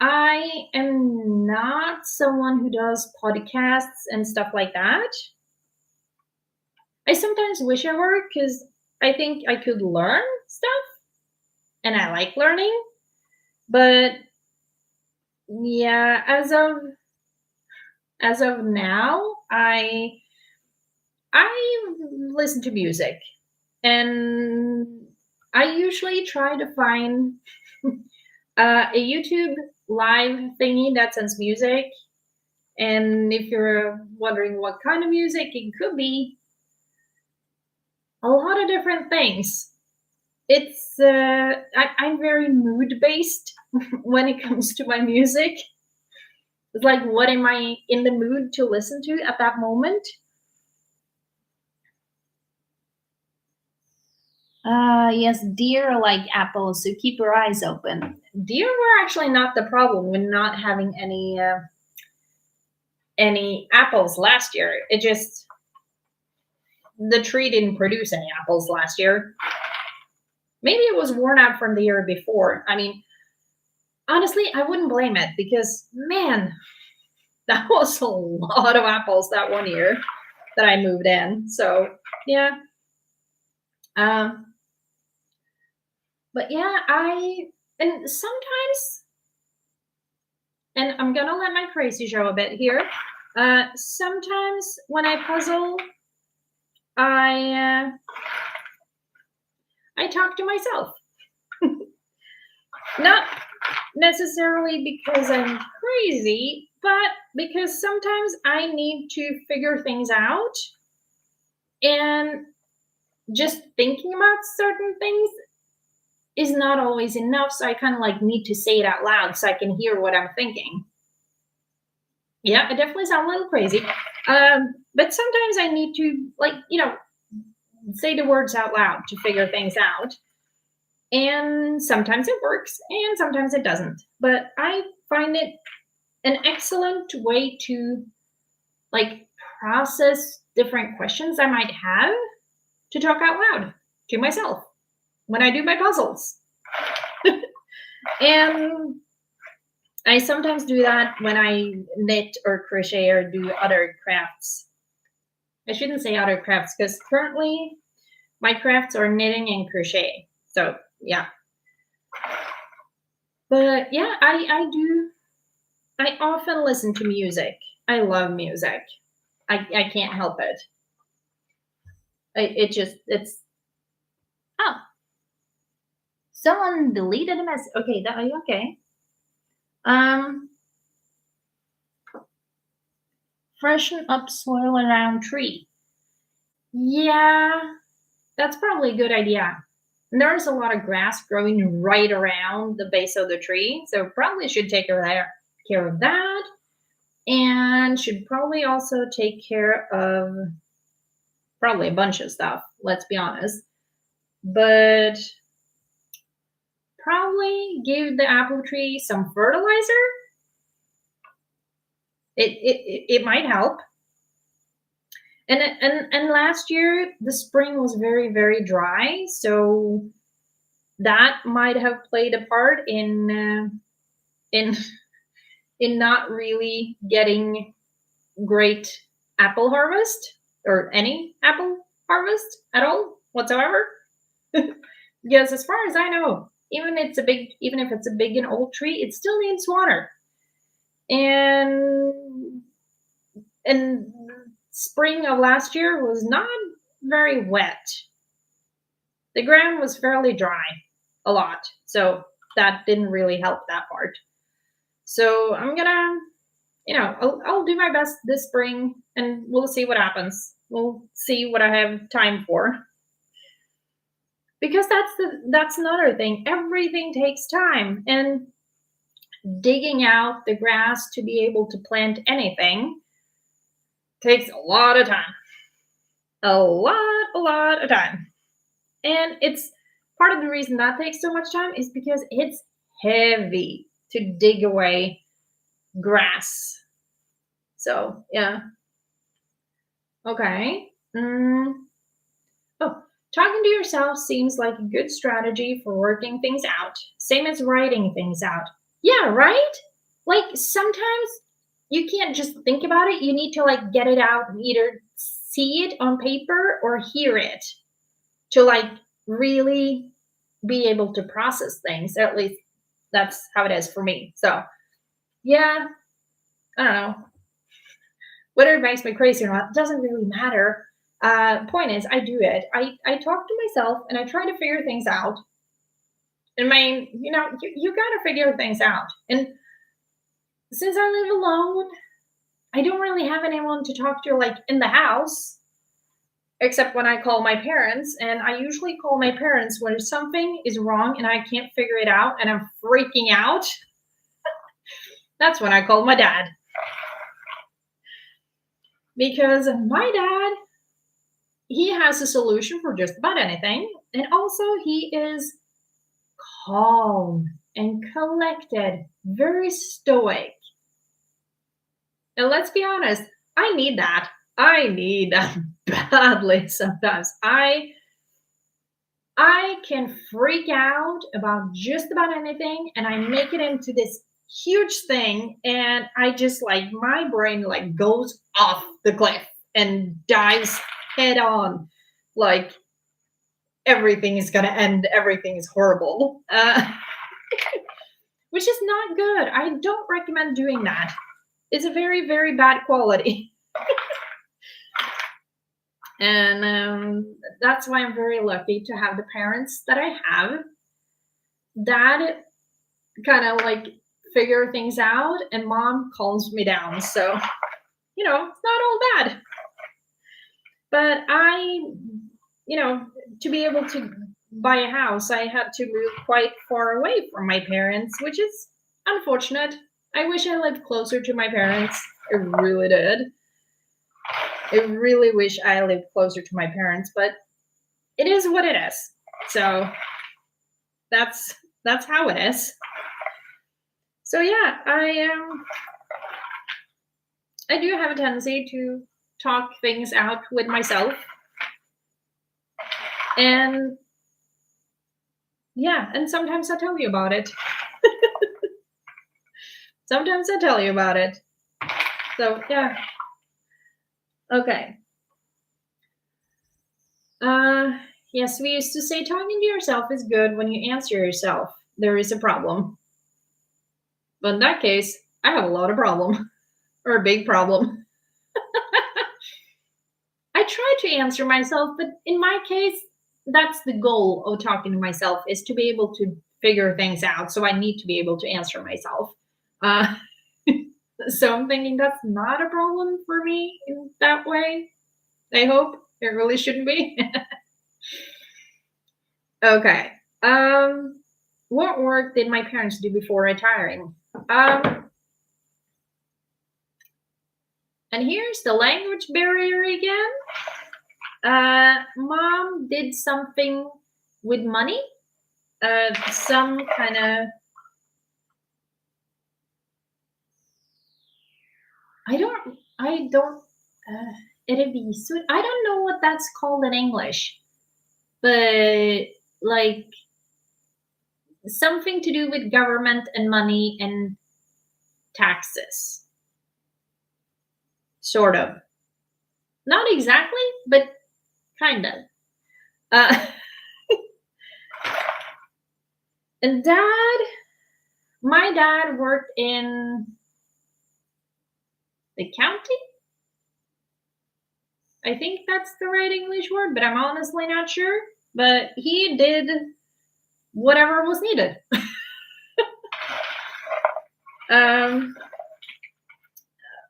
I am not someone who does podcasts and stuff like that. I sometimes wish I were, because I think I could learn stuff and I like learning. But yeah, as of now, I listen to music, and I usually try to find a YouTube live thingy that sends music. And if you're wondering what kind of music, it could be a lot of different things. I'm very mood based when it comes to my music. It's like, what am I in the mood to listen to at that moment? Yes, deer like apples, so keep your eyes open. Deer were actually not the problem with not having any apples last year. It just, the tree didn't produce any apples last year. Maybe it was worn out from the year before. I mean, honestly, I wouldn't blame it, because man, that was a lot of apples that one year that I moved in. So yeah. Um, but yeah, and sometimes, and I'm gonna let my crazy show a bit here. Sometimes when I puzzle, I I talk to myself. Not necessarily because I'm crazy, but because sometimes I need to figure things out, and just thinking about certain things is not always enough. So I kind of like need to say it out loud so I can hear what I'm thinking. Yeah, it definitely sounds a little crazy. But sometimes I need to, like, say the words out loud to figure things out. And sometimes it works and sometimes it doesn't. But I find it an excellent way to, like, process different questions I might have, to talk out loud to myself when I do my puzzles. And I sometimes do that when I knit or crochet or do other crafts. I shouldn't say other crafts, because currently my crafts are knitting and crochet. So yeah. But yeah, I often listen to music. I love music. I can't help it. It's oh, someone deleted a message. Okay, that are you okay? Um, freshen up soil around tree. Yeah, that's probably a good idea. There's a lot of grass growing right around the base of the tree, so probably should take care of that, and should probably also take care of probably a bunch of stuff. Let's be honest, but probably give the apple tree some fertilizer. It might help. And last year the spring was very dry, so that might have played a part in in not really getting great apple harvest or any apple harvest at all whatsoever. Because as far as I know, even if it's a big and old tree, it still needs water. And and spring of last year was not very wet. The ground was fairly dry a lot. So that didn't really help that part. So I'm gonna, I'll do my best this spring and we'll see what happens. We'll see what I have time for. Because that's another thing. Everything takes time. And digging out the grass to be able to plant anything takes a lot of time. A lot of time. And it's part of the reason that takes so much time is because it's heavy to dig away grass. So, yeah. Okay. Oh, talking to yourself seems like a good strategy for working things out. Same as writing things out. Yeah, right? Like sometimes you can't just think about it. You need to like get it out and either see it on paper or hear it to like really be able to process things. At least that's how it is for me. So, yeah, I don't know. Whether it makes me crazy or not doesn't really matter. Point is, I do it. I talk to myself and I try to figure things out. And you got to figure things out. And since I live alone, I don't really have anyone to talk to like in the house, except when I call my parents. And I usually call my parents when something is wrong and I can't figure it out and I'm freaking out. That's when I call my dad. Because my dad, he has a solution for just about anything. And also, he is calm and collected, very stoic. And let's be honest, I need that. I need that badly sometimes. I can freak out about just about anything and I make it into this huge thing and I just like my brain like goes off the cliff and dives head on like everything is gonna end, everything is horrible. Which is not good. I don't recommend doing that. It's a very bad quality. And that's why I'm very lucky to have the parents that I have. Dad kind of like figure things out, and mom calms me down. So, it's not all bad. But to be able to buy a house, I had to move quite far away from my parents, which is unfortunate. I wish I lived closer to my parents. I really did. I really wish I lived closer to my parents, but it is what it is. So that's how it is. So yeah, I do have a tendency to talk things out with myself. And yeah, and sometimes I tell you about it. Sometimes I tell you about it. So yeah. Okay. Yes, we used to say talking to yourself is good when you answer yourself. there is a problem. But in that case, I have a lot of problem or a big problem. I try to answer myself, but in my case, that's the goal of talking to myself is to be able to figure things out. So I need to be able to answer myself. Uh, so I'm thinking that's not a problem for me in that way. I hope it really shouldn't be. Okay. What work did my parents do before retiring? And here's the language barrier again. Mom did something with money, some kind of. I don't. Revisor. I don't know what that's called in English, but like something to do with government and money and taxes. Sort of. Not exactly, but kind of. Uh, and my dad worked in the county. I think that's the right English word, but I'm honestly not sure. But he did whatever was needed.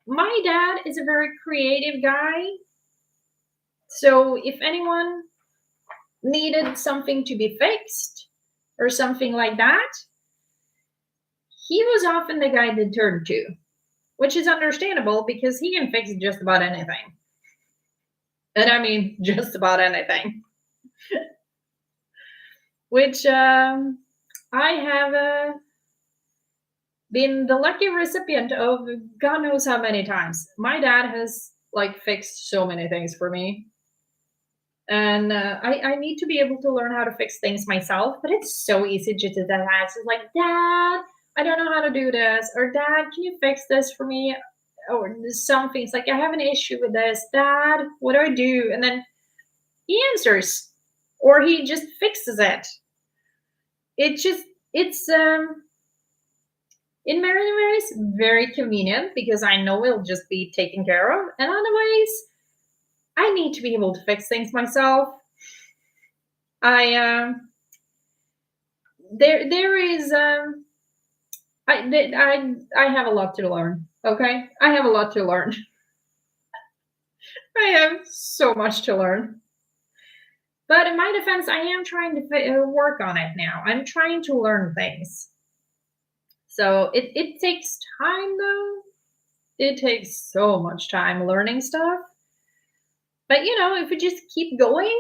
My dad is a very creative guy. So if anyone needed something to be fixed or something like that, he was often the guy to turn to, which is understandable because he can fix just about anything. And I mean, just about anything. Which I have been the lucky recipient of God knows how many times. My dad has like fixed so many things for me. And I need to be able to learn how to fix things myself, but it's so easy just to ask. It's like, Dad, I don't know how to do this. Or Dad, can you fix this for me? Or something. It's like, I have an issue with this. Dad, what do I do? And then he answers. Or he just fixes it. It's in many ways very convenient because I know it'll just be taken care of. And other ways, I need to be able to fix things myself. There is I have a lot to learn. Okay, I have a lot to learn. I have so much to learn. But in my defense, I am trying to work on it now. I'm trying to learn things. So it takes time though. It takes so much time learning stuff. But if you just keep going,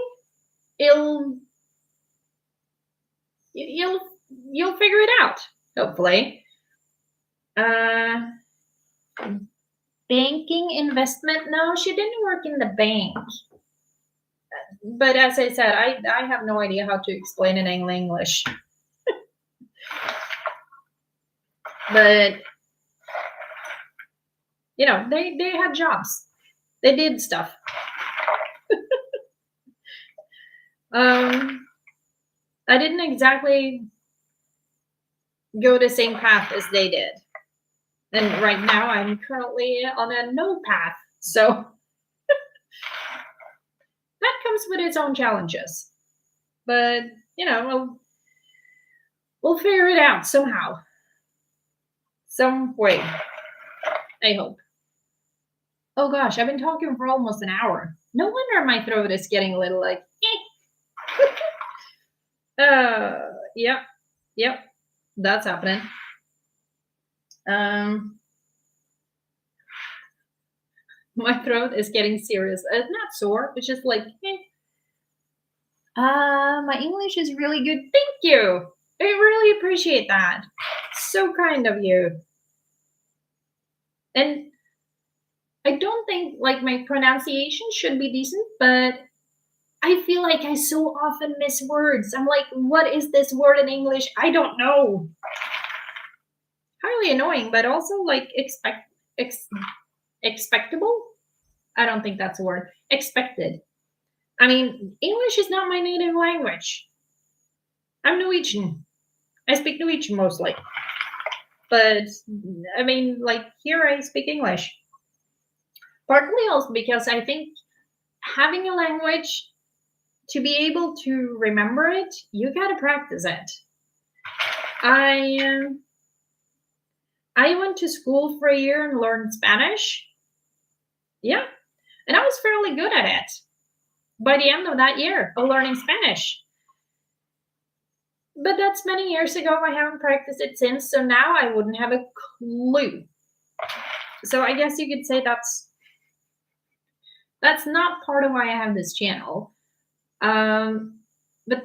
you'll figure it out, hopefully. Banking investment? No, she didn't work in the bank. But as I said, I have no idea how to explain it in English. But they had jobs. They did stuff. I didn't exactly go the same path as they did. And right now I'm currently on a no path. So that comes with its own challenges. But, we'll figure it out somehow. Some way. I hope. Oh gosh, I've been talking for almost an hour. No wonder my throat is getting a little like, Yep, that's happening. My throat is getting serious. It's not sore, it's just like, my English is really good. Thank you. I really appreciate that. So kind of you. And I don't think like my pronunciation should be decent, but I feel like I so often miss words. I'm like, what is this word in English? I don't know. Highly annoying, but also like expectable. I don't think that's a word. Expected. I mean, English is not my native language. I'm Norwegian. I speak Norwegian mostly. But I mean, like here I speak English. Partly also because I think having a language, to be able to remember it, you gotta practice it. I I went to school for a year and learned Spanish. Yeah, and I was fairly good at it by the end of that year of learning Spanish. But that's many years ago. I haven't practiced it since, so now I wouldn't have a clue. So I guess you could say that's not part of why I have this channel. But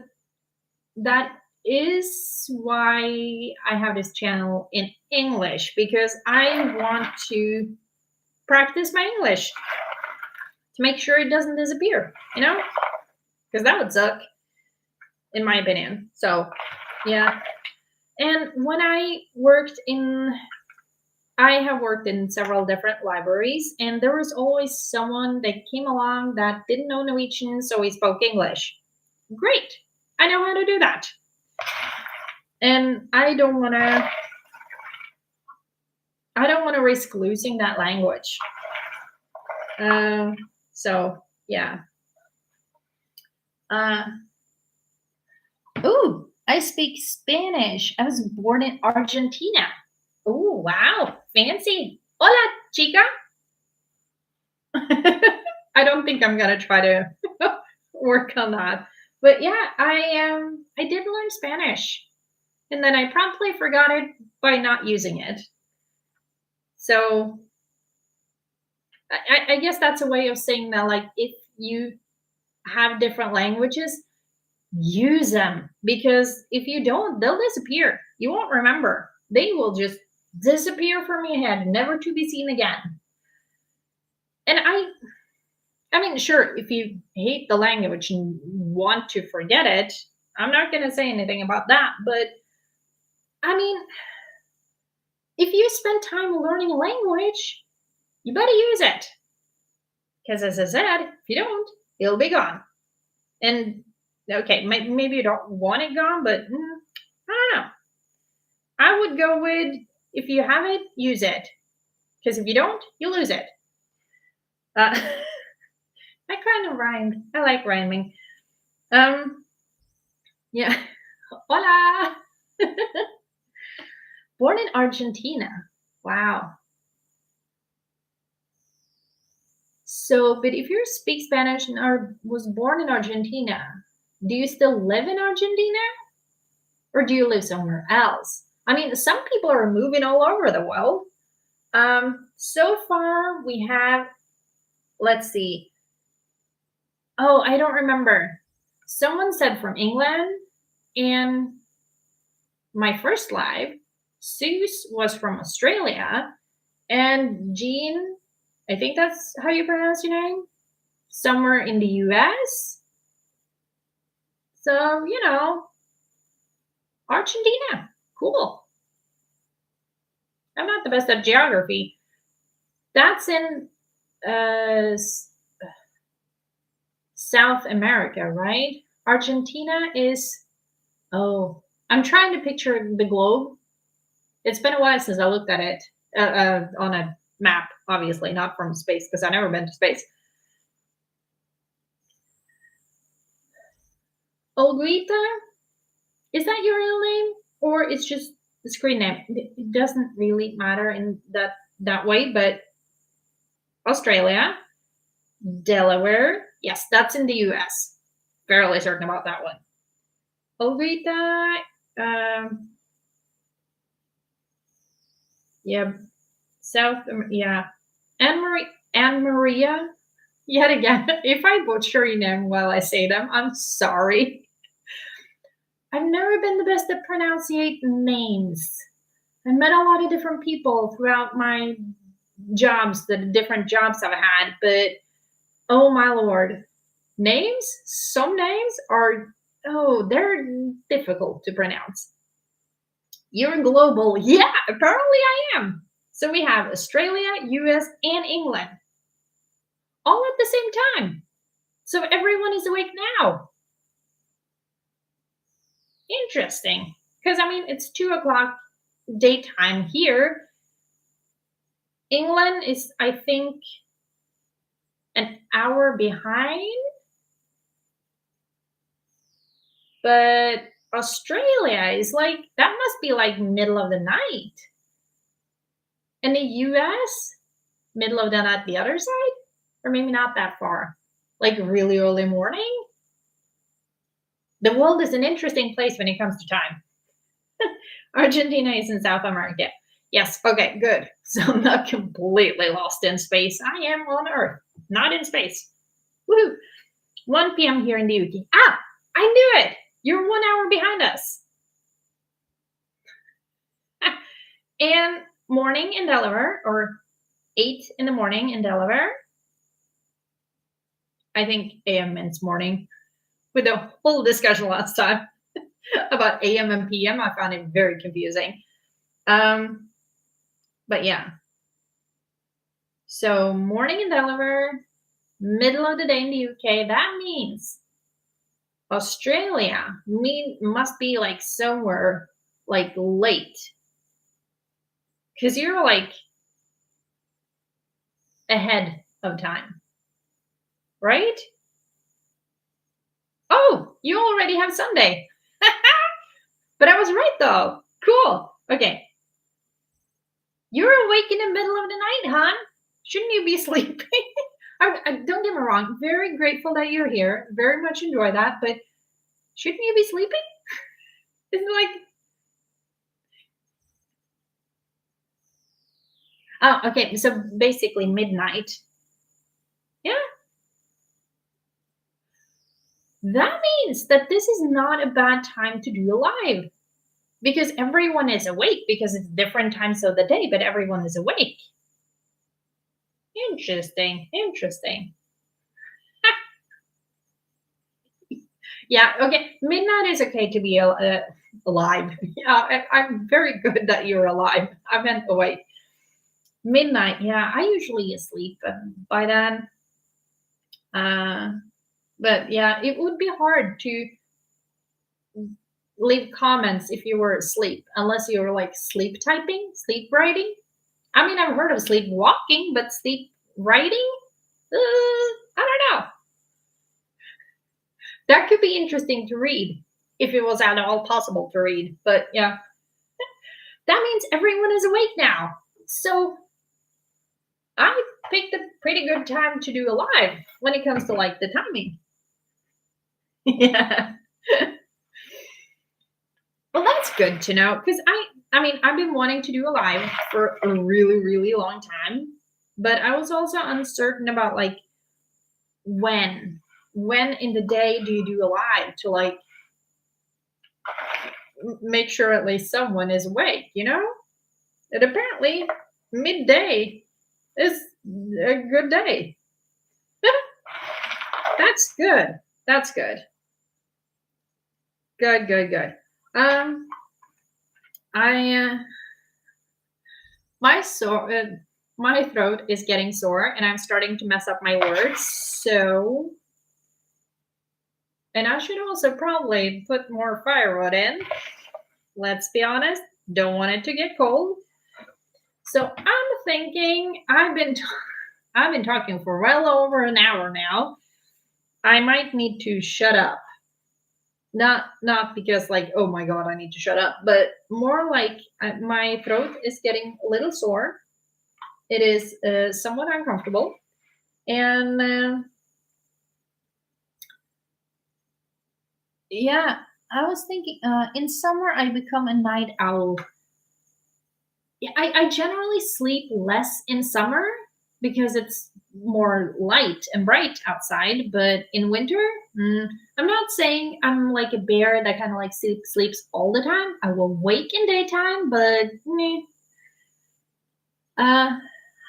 that is why I have this channel in English, because I want to practice my English to make sure it doesn't disappear, because that would suck, in my opinion. So, yeah. And when I have worked in several different libraries, and there was always someone that came along that didn't know Norwegian, so he spoke English. Great. I know how to do that. And I don't want to risk losing that language. So, yeah. Ooh, I speak Spanish. I was born in Argentina. Ooh, wow. Fancy. Hola, chica. I don't think I'm going to try to work on that. But yeah, I did learn Spanish. And then I promptly forgot it by not using it. So I guess that's a way of saying that, like, if you have different languages, use them, because if you don't, they'll disappear. You won't remember. They will just disappear from your head, never to be seen again. And I mean, sure, if you hate the language and want to forget it, I'm not going to say anything about that. But I mean, if you spend time learning a language, you better use it. Because as I said, if you don't, it'll be gone. And okay, maybe you don't want it gone, but I don't know. I would go with, if you have it, use it. Because if you don't, you lose it. I kind of rhymed. I like rhyming. Yeah. Hola. Born in Argentina. Wow. So, but if you speak Spanish and was born in Argentina, do you still live in Argentina? Or do you live somewhere else? I mean, some people are moving all over the world. So far we have, let's see. Oh, I don't remember. Someone said from England, and my first live, Seuss was from Australia, and Jean, I think that's how you pronounce your name, somewhere in the US. So, Argentina, cool. I'm not the best at geography. That's in South America, right? Argentina is, oh, I'm trying to picture the globe. It's been a while since I looked at it on a map, obviously, not from space, because I've never been to space. Olguita, is that your real name? Or it's just the screen name? It doesn't really matter in that way, but Australia, Delaware, yes, that's in the US. Fairly certain about that one. Olguita, yeah, yeah. Anne Maria, yet again, if I butcher your name while I say them, I'm sorry. I've never been the best at pronouncing names. I met a lot of different people throughout my jobs, the different jobs I've had, but oh my lord. Some names are, they're difficult to pronounce. You're global. Yeah, apparently I am. So we have Australia, US, and England all at the same time. So everyone is awake now. Interesting. Because, I mean, it's 2 o'clock daytime here. England is, I think, an hour behind. But Australia is like, that must be like middle of the night. And the US, middle of the night the other side? Or maybe not that far. Like really early morning? The world is an interesting place when it comes to time. Argentina is in South America. Yes, okay, good. So I'm not completely lost in space. I am on Earth, not in space. Woohoo! 1 p.m. here in the UK. Ah, I knew it! You're 1 hour behind us. And morning in Delaware, or 8 in the morning in Delaware. I think AM means morning. With the whole discussion last time about AM and PM, I found it very confusing. But yeah. So morning in Delaware, middle of the day in the UK. That means Australia must be like somewhere like late. Because you're like ahead of time. Right? Oh, you already have Sunday. But I was right though. Cool. Okay. You're awake in the middle of the night, hon. Shouldn't you be sleeping? Don't get me wrong. Very grateful that you're here. Very much enjoy that. But shouldn't you be sleeping? It's like, oh, okay. So basically midnight. Yeah. That means that this is not a bad time to do a live because everyone is awake because it's different times of the day, but everyone is awake. Interesting. Interesting. Yeah. Okay. Midnight is okay to be alive. Yeah. I'm very good that you're alive. I meant awake. Midnight. Yeah. I usually asleep by then. But yeah, it would be hard to leave comments if you were asleep, unless you were like sleep typing, sleep writing. I mean, I've heard of sleep walking, but sleep writing? I don't know. That could be interesting to read if it was at all possible to read. But yeah, that means everyone is awake now. So I picked a pretty good time to do a live when it comes to like the timing. Yeah. Well, that's good to know because I mean, I've been wanting to do a live for a really, really long time, but I was also uncertain about like when in the day do you do a live to like make sure at least someone is awake, you know? And apparently midday is a good day. That's good. That's good. Good, good, good. My my throat is getting sore and I'm starting to mess up my words. So, and I should also probably put more firewood in. Let's be honest, don't want it to get cold. So I'm thinking I've been talking for well over an hour now. I might need to shut up. Not because like, oh my god, I need to shut up, but more like my throat is getting a little sore. It is somewhat uncomfortable, and yeah, I was thinking in summer I become a night owl. Yeah, I generally sleep less in summer because it's more light and bright outside. But in winter, I'm not saying I'm like a bear that kind of like sleeps all the time. I will wake in daytime, but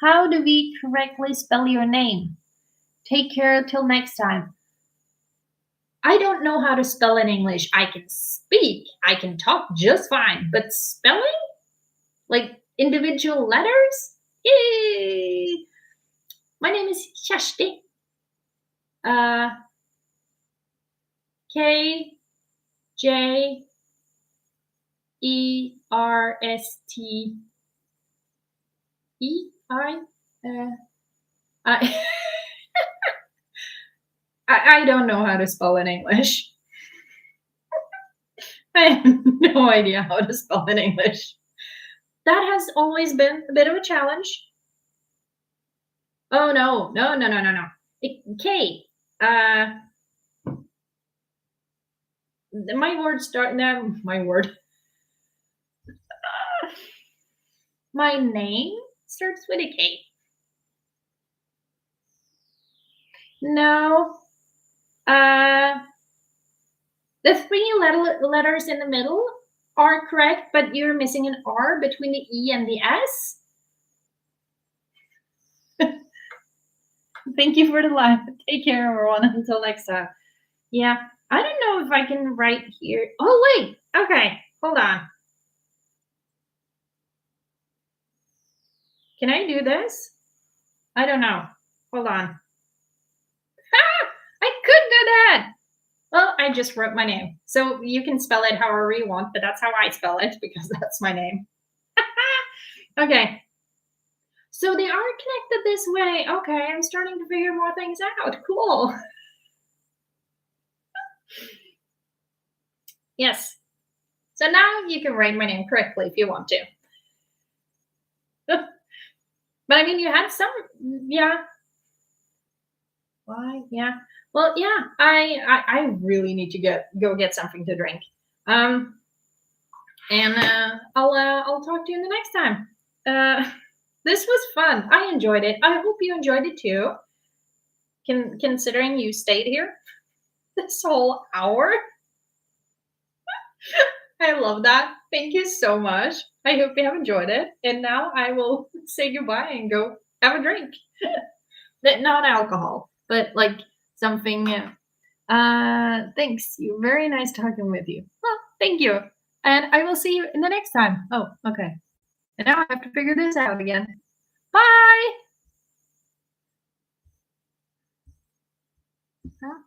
how do we correctly spell your name? Take care till next time. I don't know how to spell in English. I can speak, I can talk just fine, but spelling? Like individual letters? Yay! My name is Kersti. K, J, E-R-S-T E-I I I don't know how to spell in English. I have no idea how to spell in English. That has always been a bit of a challenge. Oh, no. No, no, no, no, no. K. My word start now. My word. My name starts with a K. No. Uh, the three letters in the middle are correct, but you're missing an R between the E and the S. Thank you for the laugh. Take care, everyone. Until next time. Yeah, I don't know if I can write here. Oh, wait. Okay, hold on. Can I do this? I don't know. Hold on. Ah, I could do that. Well, I just wrote my name. So you can spell it however you want, but that's how I spell it because that's my name. Okay. So they are connected this way. Okay, I'm starting to figure more things out. Cool. Yes. So now you can write my name correctly if you want to. But I mean, you had some, yeah. Why? Yeah. Well, yeah. I really need to go get something to drink. Um, and I'll talk to you in the next time. This was fun. I enjoyed it. I hope you enjoyed it too. Considering you stayed here this whole hour, I love that. Thank you so much. I hope you have enjoyed it. And now I will say goodbye and go have a drink. Not alcohol, but like something. Thanks. You very nice talking with you. Well, thank you. And I will see you in the next time. Oh, okay. And now I have to figure this out again. Bye. Huh?